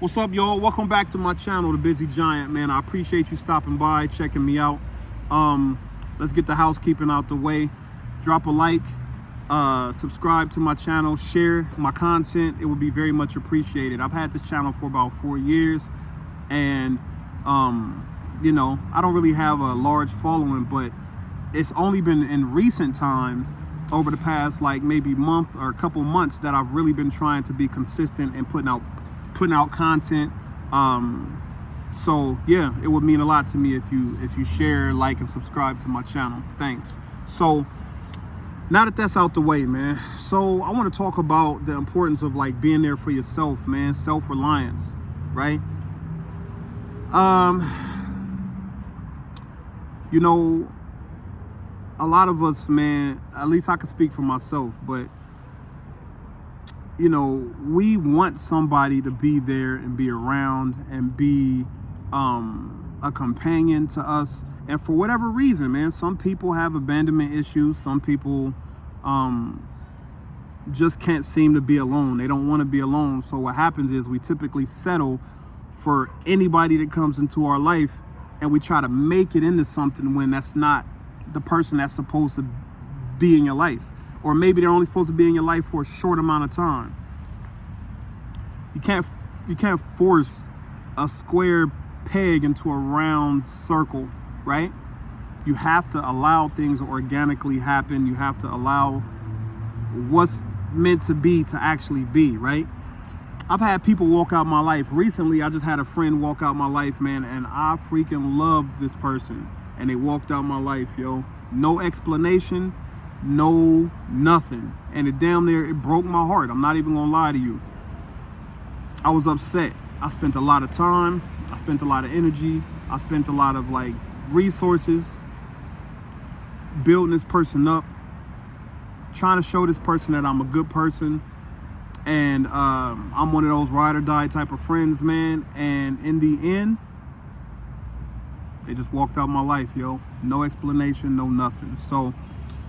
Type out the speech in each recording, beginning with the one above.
What's up, y'all? Welcome back to my channel, The Busy Giant, man. I appreciate you stopping by, checking me out. Let's get the housekeeping out the way. Drop a like, subscribe to my channel, share my content. It would be very much appreciated. I've had this channel for about 4 years, and you know, I don't really have a large following, but it's only been in recent times, over the past like maybe month or a couple months, that I've really been trying to be consistent and putting out content. So yeah, it would mean a lot to me if you share, like, and subscribe to my channel. Thanks. So now that that's out the way, man, so I want to talk about the importance of like being there for yourself, man. Self-reliance, right? You know, a lot of us, man, at least I can speak for myself, but you know, we want somebody to be there and be around and be a companion to us. And for whatever reason, man, some people have abandonment issues. Some people just can't seem to be alone. They don't want to be alone. So what happens is we typically settle for anybody that comes into our life, and we try to make it into something when that's not the person that's supposed to be in your life. Or maybe they're only supposed to be in your life for a short amount of time. You can't force a square peg into a round circle, right? You have to allow things to organically happen. You have to allow what's meant to be to actually be, right? I've had people walk out my life. Recently, I just had a friend walk out my life, man, and I freaking loved this person. And they walked out my life, yo. No explanation, no nothing. And it damn near, it broke my heart. I'm not even gonna lie to you. I was upset. I spent a lot of time. I spent a lot of energy. I spent a lot of like resources building this person up, trying to show this person that I'm a good person. And I'm one of those ride or die type of friends, man. And in the end, they just walked out my life, yo. No explanation, no nothing. So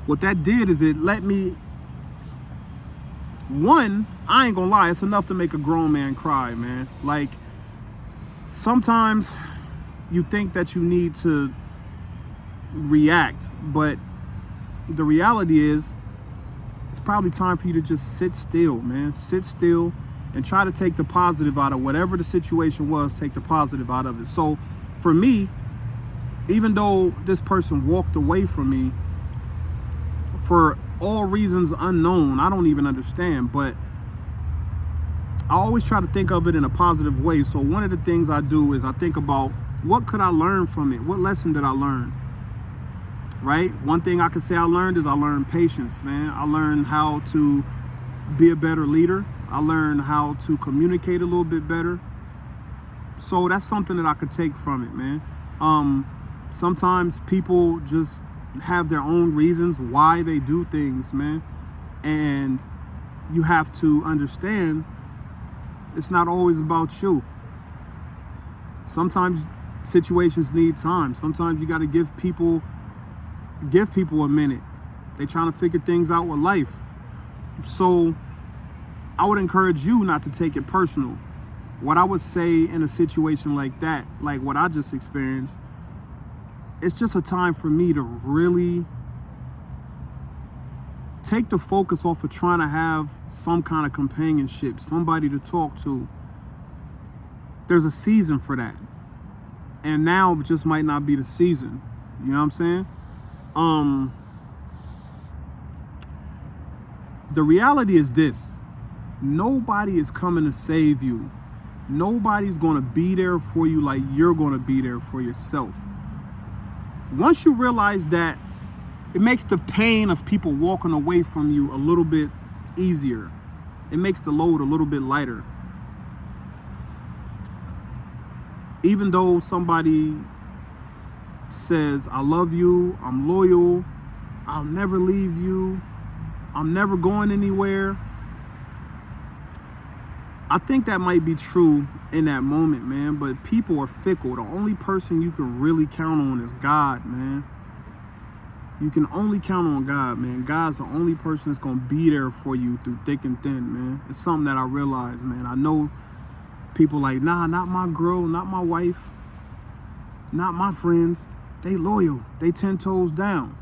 what that did is it let me, one, I ain't gonna lie, it's enough to make a grown man cry, man. Like, sometimes you think that you need to react, but the reality is it's probably time for you to just sit still, man. Sit still and try to take the positive out of whatever the situation was. Take the positive out of it. So for me, even though this person walked away from me for all reasons unknown, I don't even understand, but I always try to think of it in a positive way. So one of the things I do is I think about, what could I learn from it? What lesson did I learn? Right? One thing I could say I learned is I learned patience, man. I learned how to be a better leader. I learned how to communicate a little bit better. So that's something that I could take from it, man. Sometimes people just have their own reasons why they do things, man. And you have to understand it's not always about you. Sometimes situations need time. Sometimes you got to give people a minute. They're trying to figure things out with life. So I would encourage you not to take it personal. What I would say in a situation like that, like what I just experienced, it's just a time for me to really take the focus off of trying to have some kind of companionship, somebody to talk to. There's a season for that. And now it just might not be the season. You know what I'm saying? The reality is this: nobody is coming to save you. Nobody's going to be there for you like you're going to be there for yourself. Once you realize that, it makes the pain of people walking away from you a little bit easier. It makes the load a little bit lighter. Even though somebody says, I love you, I'm loyal, I'll never leave you, I'm never going anywhere. I think that might be true in that moment, man, but people are fickle. The only person you can really count on is God, man. You can only count on God, man. God's the only person that's going to be there for you through thick and thin, man. It's something that I realize, man. I know people like, nah, not my girl, not my wife, not my friends. They loyal. They 10 toes down.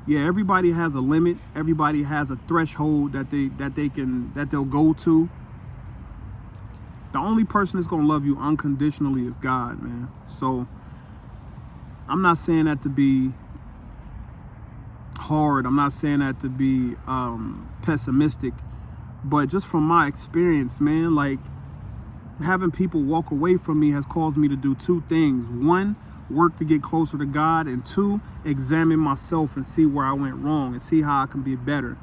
Yeah, everybody has a limit. Everybody has a threshold that they'll go to. The only person that's gonna love you unconditionally is God, man. So I'm not saying that to be hard. I'm not saying that to be pessimistic, but just from my experience, man, like having people walk away from me has caused me to do two things. One, work to get closer to God, and two, examine myself and see where I went wrong and see how I can be better.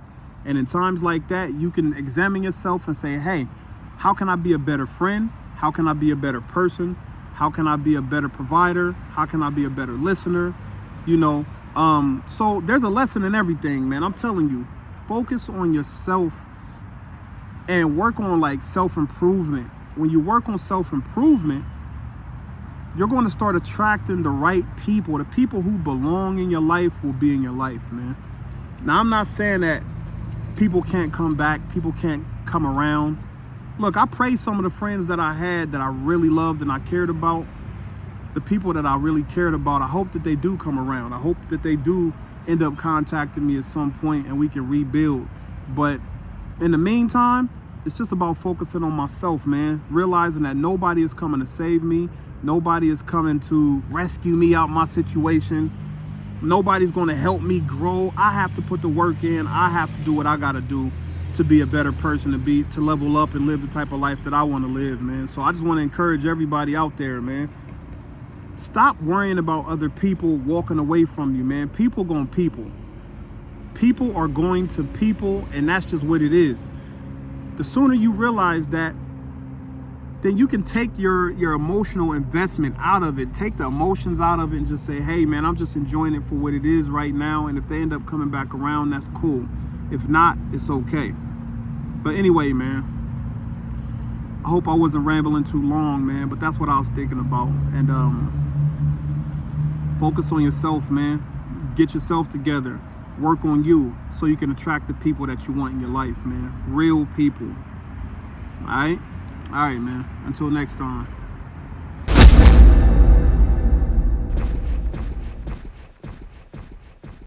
And in times like that, you can examine yourself and say, hey, how can I be a better friend? How can I be a better person? How can I be a better provider? How can I be a better listener? You know, so there's a lesson in everything, man. I'm telling you, focus on yourself and work on like self-improvement. When you work on self-improvement, you're going to start attracting the right people. The people who belong in your life will be in your life, man. Now, I'm not saying that people can't come back, people can't come around. Look, I pray some of the friends that I had that I really loved and I cared about, the people that I really cared about, I hope that they do come around. I hope that they do end up contacting me at some point and we can rebuild. But in the meantime, it's just about focusing on myself, man. Realizing that nobody is coming to save me. Nobody is coming to rescue me out my situation. Nobody's going to help me grow. I have to put the work in. I have to do what I got to do to be a better person, to level up and live the type of life that I want to live, man. So I just want to encourage everybody out there, man. Stop worrying about other people walking away from you, man. People gonna people. People are going to people, and that's just what it is. The sooner you realize that, then you can take your emotional investment out of it, take the emotions out of it, and just say, hey, man, I'm just enjoying it for what it is right now. And if they end up coming back around, that's cool. If not, it's okay. But anyway, man, I hope I wasn't rambling too long, man, but that's what I was thinking about. And focus on yourself, man. Get yourself together. Work on you so you can attract the people that you want in your life, man. Real people. All right, man. Until next time.